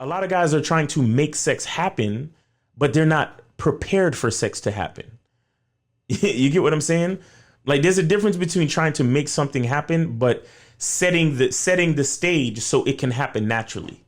A lot of guys are trying to make sex happen, but they're not prepared for sex to happen. You get what I'm saying? Like, there's a difference between trying to make something happen, but setting the stage so it can happen naturally.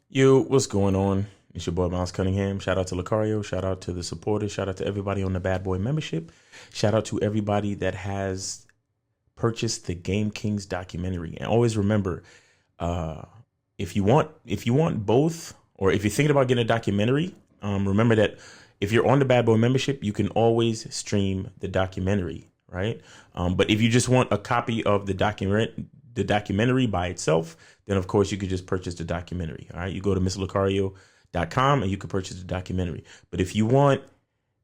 Yo, what's going on? It's your boy Miles Cunningham. Shout out to Lucario. Shout out to the supporters. Shout out to everybody on the BadBoy membership. Shout out to everybody that has purchased the Game Kings documentary. And always remember, if you want both, or if you're thinking about getting a documentary, remember that if you're on the BadBoy membership, you can always stream the documentary, right? But if you just want a copy of the documentary by itself, then of course you could just purchase the documentary. All right, you go to mrlucario.com and you can purchase the documentary. But if you want,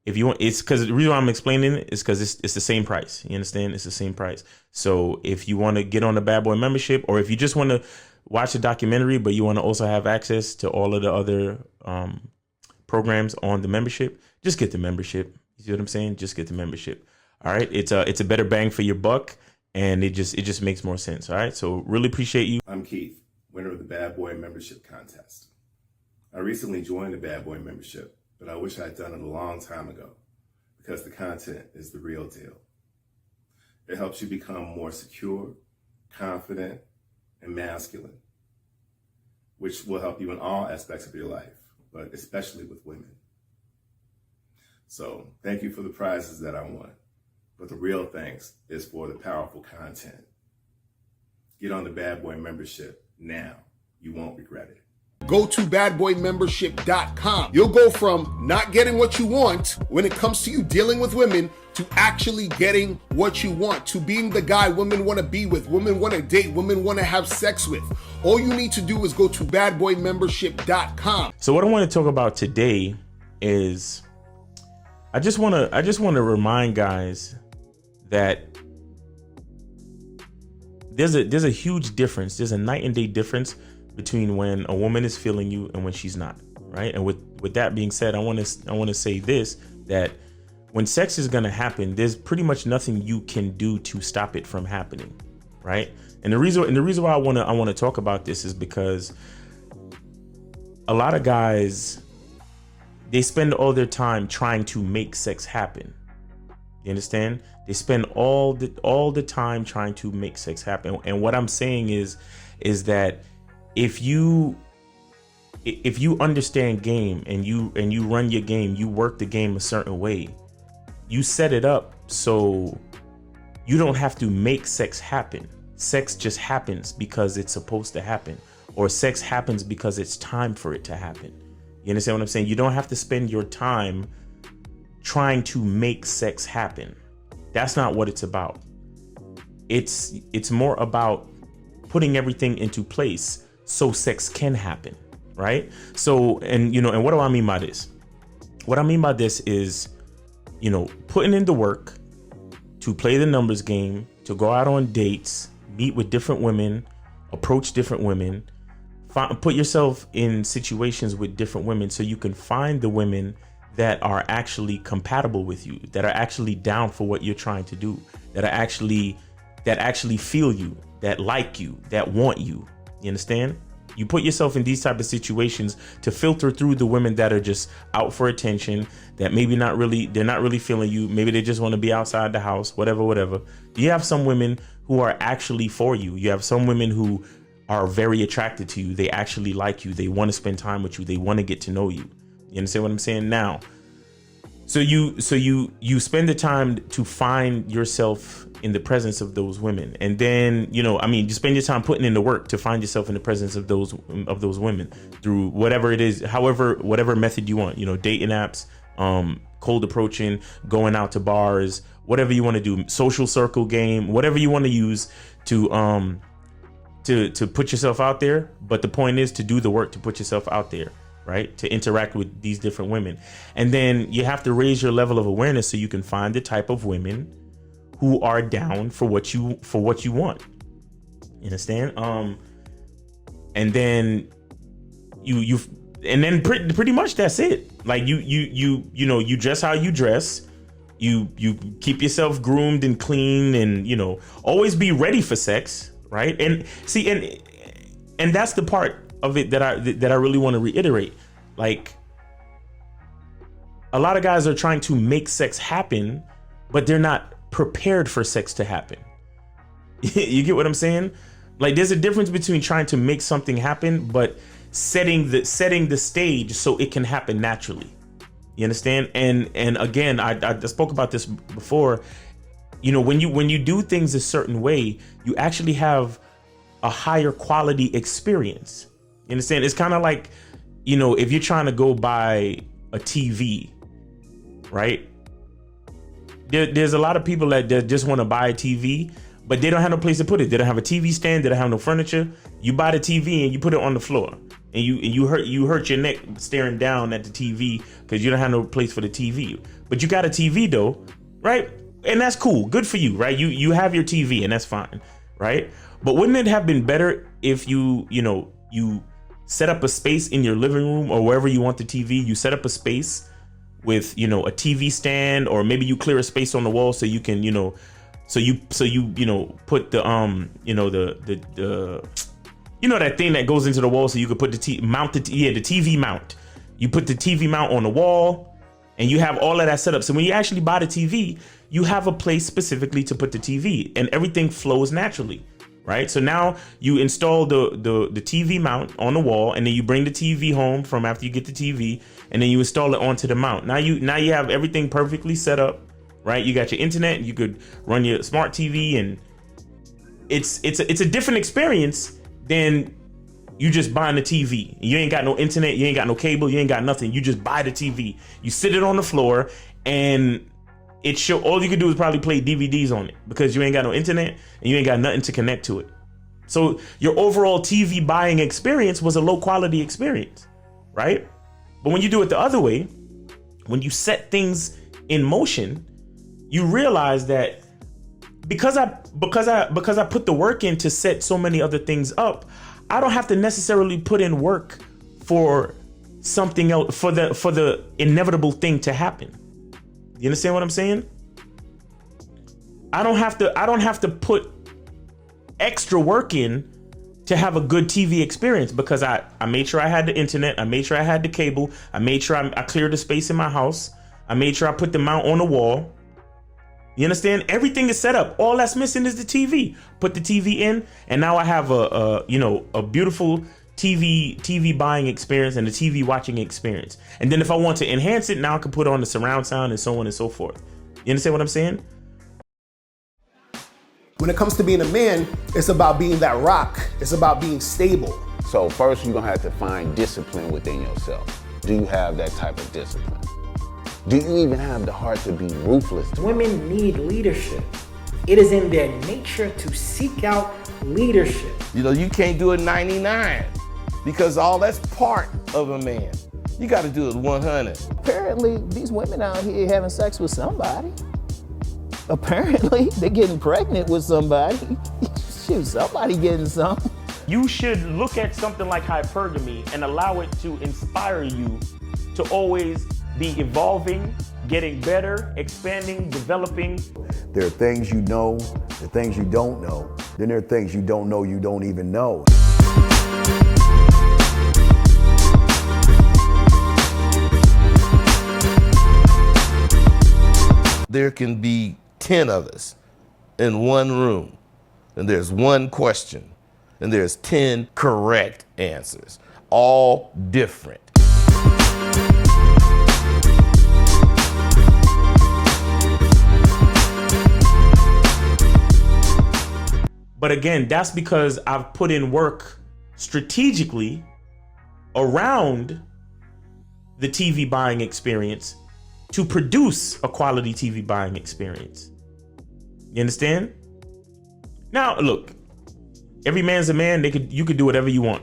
it's because the reason why I'm explaining it is because it's the same price. You understand? It's the same price. So if you want to get on the BadBoy membership, or if you just want to watch the documentary, but you want to also have access to all of the other programs on the membership, just get the membership. You see what I'm saying? Just get the membership. All right, it's a better bang for your buck. And it just makes more sense. All right. So really appreciate you. I'm Keith, winner of the BadBoy membership contest. I recently joined the BadBoy membership, but I wish I'd done it a long time ago because the content is the real deal. It helps you become more secure, confident, and masculine, which will help you in all aspects of your life, but especially with women. So thank you for the prizes that I won. But the real thanks is for the powerful content. Get on the BadBoy membership now. You won't regret it. Go to badboymembership.com. You'll go from not getting what you want when it comes to you dealing with women to actually getting what you want, to being the guy women want to be with, women want to date, women want to have sex with. All you need to do is go to badboymembership.com. So what I want to talk about today is I just want to remind guys that there's a huge difference. There's a night and day difference between when a woman is feeling you and when she's not, right? And with that being said, I want to say this, that when sex is going to happen, there's pretty much nothing you can do to stop it from happening, right? And the reason why I want to talk about this is because a lot of guys, they spend all their time trying to make sex happen. You understand? They spend all the time trying to make sex happen. And what I'm saying is that if you understand game and you run your game, you work the game a certain way, you set it up so you don't have to make sex happen. Sex just happens because it's supposed to happen, or sex happens because it's time for it to happen. You understand what I'm saying? You don't have to spend your time trying to make sex happen. That's not what it's about. It's more about putting everything into place so sex can happen, right? So, and what do I mean by this? What I mean by this is, putting in the work to play the numbers game, to go out on dates, meet with different women, approach different women, put yourself in situations with different women so you can find the women that are actually compatible with you, that are actually down for what you're trying to do, that actually feel you, that like you, that want you. You understand? You put yourself in these type of situations to filter through the women that are just out for attention, that maybe they're not really feeling you. Maybe they just want to be outside the house, whatever. You have some women who are actually for you. You have some women who are very attracted to you. They actually like you. They want to spend time with you. They want to get to know you. You understand what I'm saying? Now, so you spend the time to find yourself in the presence of those women, and then you spend your time putting in the work to find yourself in the presence of those women through whatever it is, whatever method you want. Dating apps, cold approaching, going out to bars, whatever you want to do, social circle game, whatever you want to use to put yourself out there. But the point is to do the work to put yourself out there. right? To interact with these different women. And then you have to raise your level of awareness so you can find the type of women who are down for what you want. You understand? And then pretty much that's it. Like you dress how you dress. You keep yourself groomed and clean, and always be ready for sex, right? And see, and that's the part of it that I really want to reiterate. Like, a lot of guys are trying to make sex happen, but they're not prepared for sex to happen. You get what I'm saying? Like, there's a difference between trying to make something happen, but setting the stage so it can happen naturally. You understand? And again, I spoke about this before. When you do things a certain way, you actually have a higher quality experience. You understand? It's kind of like, if you're trying to go buy a TV, right? There's a lot of people that just want to buy a TV, but they don't have no place to put it. They don't have a TV stand. They don't have no furniture. You buy the TV and you put it on the floor, and you hurt your neck staring down at the TV because you don't have no place for the TV. But you got a TV though, right? And that's cool. Good for you, right? You have your TV, and that's fine, right? But wouldn't it have been better if you set up a space in your living room or wherever you want the TV? You set up a space with a TV stand, or maybe you clear a space on the wall so you can so you put the that thing that goes into the wall so you could put the TV mount. You put the TV mount on the wall, and you have all of that set up. So when you actually buy the TV, you have a place specifically to put the TV, and everything flows naturally, right? So now you install the TV mount on the wall, and then you bring the TV home from after you get the TV, and then you install it onto the mount. Now you have everything perfectly set up, right? You got your internet, you could run your smart TV, and it's a different experience than you just buying the TV. You ain't got no internet, you ain't got no cable, you ain't got nothing. You just buy the TV. You sit it on the floor, and all you can do is probably play DVDs on it because you ain't got no internet and you ain't got nothing to connect to it. So your overall TV buying experience was a low quality experience, right? But when you do it the other way, when you set things in motion, you realize that because I put the work in to set so many other things up, I don't have to necessarily put in work for something else, for the inevitable thing to happen. You understand what I'm saying? I don't have to put extra work in to have a good TV experience because I made sure I had the internet, I made sure I had the cable, I made sure I cleared the space in my house, I made sure I put the mount on the wall. You understand? Everything is set up. All that's missing is the TV. Put the TV in, and now I have a beautiful TV buying experience and a TV watching experience. And then if I want to enhance it, now I can put on the surround sound and so on and so forth. You understand what I'm saying? When it comes to being a man, it's about being that rock. It's about being stable. So first, you're gonna have to find discipline within yourself. Do you have that type of discipline? Do you even have the heart to be ruthless? Women need leadership. It is in their nature to seek out leadership. You can't do it 99 because all that's part of a man. You got to do it 100. Apparently, these women out here having sex with somebody. Apparently, they're getting pregnant with somebody. Shoot, somebody getting some. You should look at something like hypergamy and allow it to inspire you to always be evolving, getting better, expanding, developing. There are things you know, there are things you don't know. Then there are things you don't know you don't even know. There can be 10 of us in one room, and there's one question, and there's 10 correct answers, all different. But again, that's because I've put in work strategically around the TV buying experience to produce a quality TV buying experience. You understand? Now, look, every man's a man. You could do whatever you want.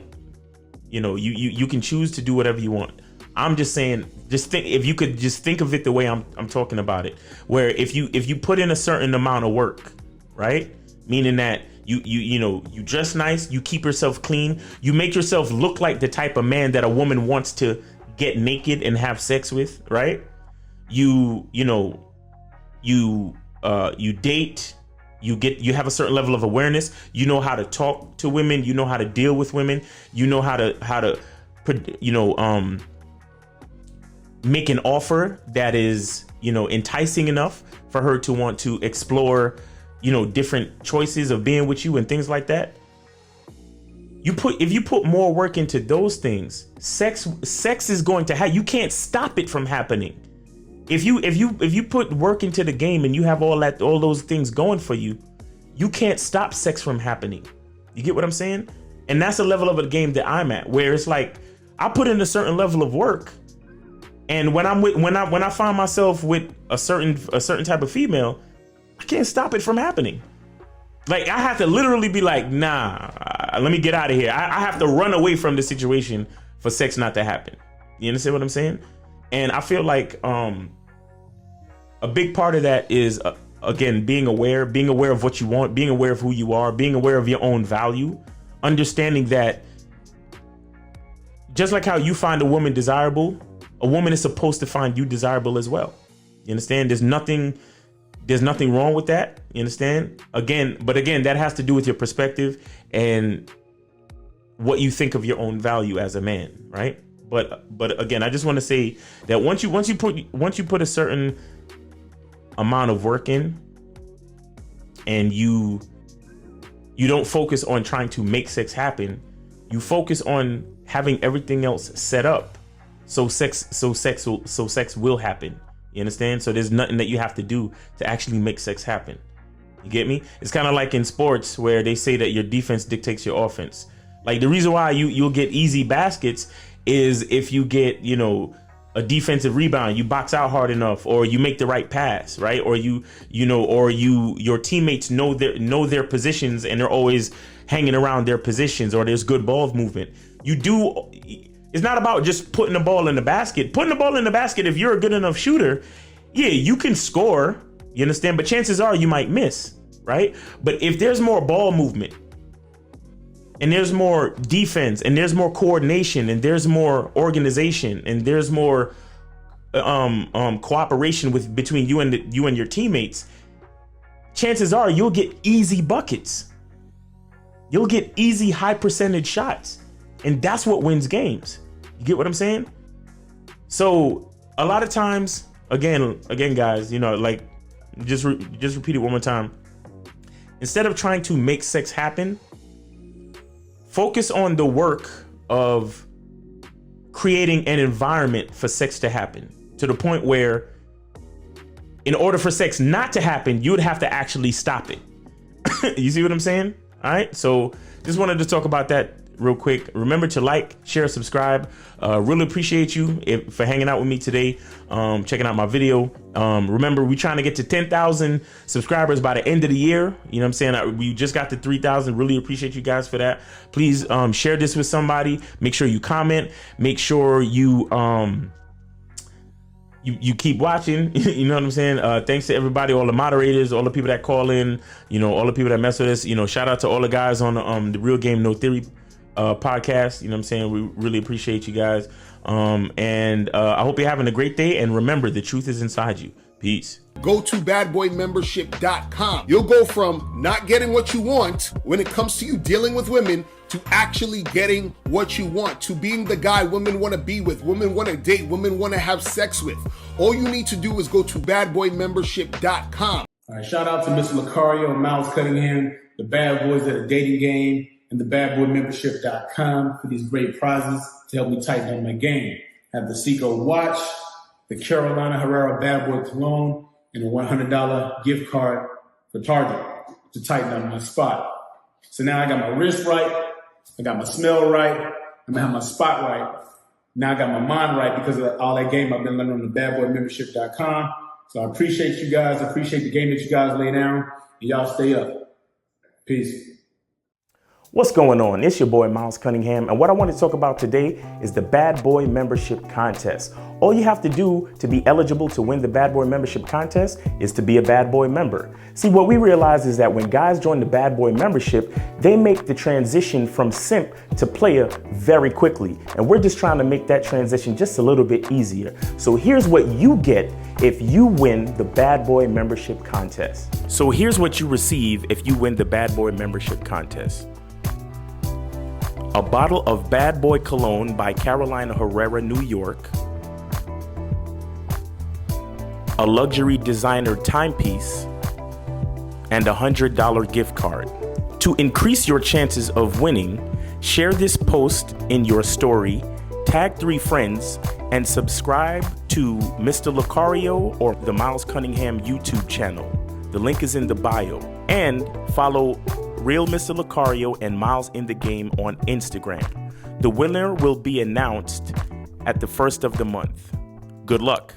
You can choose to do whatever you want. I'm just saying, if you could just think of it the way I'm talking about it, where if you put in a certain amount of work, right? Meaning that you dress nice, you keep yourself clean, you make yourself look like the type of man that a woman wants to get naked and have sex with, right? You date, you have a certain level of awareness, you know how to talk to women, you know how to deal with women, you know how to make an offer that is, enticing enough for her to want to explore, different choices of being with you and things like that. If you put more work into those things, sex is going to happen. You can't stop it from happening. If you put work into the game and you have all those things going for you, you can't stop sex from happening. You get what I'm saying? And that's the level of a game that I'm at, where it's like I put in a certain level of work, and when I find myself with a certain type of female, I can't stop it from happening. Like I have to literally be like, nah, let me get out of here. I have to run away from the situation for sex not to happen. You understand what I'm saying? And I feel like a big part of that is again being aware of what you want, being aware of who you are, being aware of your own value, understanding that just like how you find a woman desirable, a woman is supposed to find you desirable as well. You understand? There's nothing wrong with that. You understand? Again, that has to do with your perspective and what you think of your own value as a man, right? But again, I just want to say that once you put a certain amount of work in, and you don't focus on trying to make sex happen, you focus on having everything else set up so sex will happen. You understand? So there's nothing that you have to do to actually make sex happen. You get me? It's kind of like in sports where they say that your defense dictates your offense. Like the reason why you'll get easy baskets is if you get, a defensive rebound, you box out hard enough, or you make the right pass, right? Or your teammates know their positions and they're always hanging around their positions, or there's good ball movement. It's not about just putting the ball in the basket. Putting the ball in the basket, if you're a good enough shooter, yeah, you can score, you understand? But chances are you might miss, right? But if there's more ball movement, and there's more defense, and there's more coordination, and there's more organization, and there's more cooperation between you and your teammates, chances are you'll get easy buckets. You'll get easy high percentage shots. And that's what wins games. You get what I'm saying? So a lot of times, again, guys, like just repeat it one more time. Instead of trying to make sex happen, focus on the work of creating an environment for sex to happen, to the point where in order for sex not to happen, you would have to actually stop it. You see what I'm saying? All right. So just wanted to talk about that real quick. Remember to like, share, subscribe. Really appreciate you for hanging out with me today, checking out my video. Remember, we're trying to get to 10,000 subscribers by the end of the year. You know what I'm saying? We just got to 3,000. Really appreciate you guys for that. Please share this with somebody. Make sure you comment. Make sure you keep watching. You know what I'm saying? Thanks to everybody, all the moderators, all the people that call in, all the people that mess with us. Shout out to all the guys on the Real Game No Theory podcast. You know what I'm saying? We really appreciate you guys. And I hope you're having a great day. And remember, the truth is inside you. Peace. Go to badboymembership.com. You'll go from not getting what you want when it comes to you dealing with women to actually getting what you want, to being the guy women want to be with, women want to date, women want to have sex with. All you need to do is go to badboymembership.com. All right, shout out to Mr. Lucario and Miles Cunningham, the Bad Boys at a Dating Game, and the badboymembership.com for these great prizes to help me tighten up my game. I have the Seiko watch, the Carolina Herrera Bad Boy cologne, and a $100 gift card for Target to tighten up my spot. So now I got my wrist right, I got my smell right, I'm gonna have my spot right. Now I got my mind right because of all that game I've been learning on the badboymembership.com. So I appreciate you guys. I appreciate the game that you guys lay down, and y'all stay up. Peace. What's going on? It's your boy Miles Cunningham, and what I want to talk about today is the Bad Boy Membership Contest. All you have to do to be eligible to win the Bad Boy Membership Contest is to be a Bad Boy member. See, what we realize is that when guys join the Bad Boy Membership, they make the transition from simp to player very quickly, and we're just trying to make that transition just a little bit easier. So here's what you get if you win the Bad Boy Membership Contest. So here's what you receive if you win the Bad Boy Membership Contest. A bottle of Bad Boy Cologne by Carolina Herrera, New York. A luxury designer timepiece. And a $100 gift card. To increase your chances of winning, share this post in your story, tag 3 friends, and subscribe to Mr. Lucario or the Miles Cunningham YouTube channel. The link is in the bio. And follow Real Mr. Lucario and Miles in the Game on Instagram. The winner will be announced at the first of the month. Good luck.